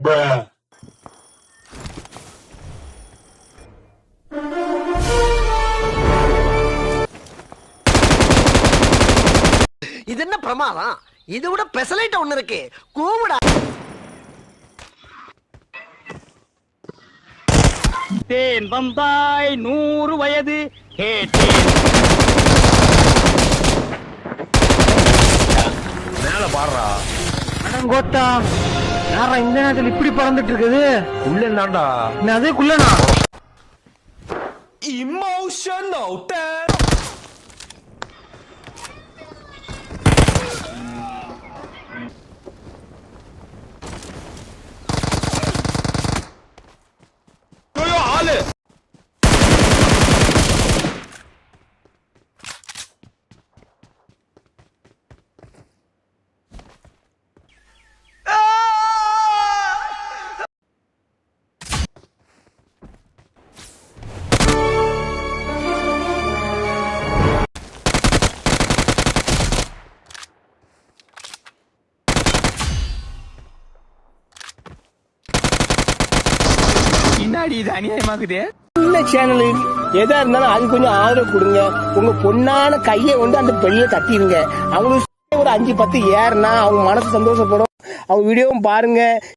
இது என்ன பிரமாதம்? இது விட பெசலைட் ஒண்ணு இருக்கு. கூவுடா. தேன் வந்தாய் 100 வயது கேட்டேன். மேல பாடுறா கோத்தா யாரா இந்த நேரத்தில் இப்படி பறந்துட்டு இருக்குது? உள்ள இருந்தாண்டா. அதே குள்ளனா Emotional damn. ஆளு பின்னாடி இது அநியாயமாக்குதே. இந்த சேனலு எதா இருந்தாலும் அது கொஞ்சம் ஆதரவு கொடுங்க. உங்க பொண்ணான கையை கொண்டு அந்த பெல்ல தட்டிடுங்க. அவங்களுக்கு ஒரு 5-10 ஏறுனா அவங்க மனசு சந்தோஷப்படும். அவங்க வீடியோவும் பாருங்க.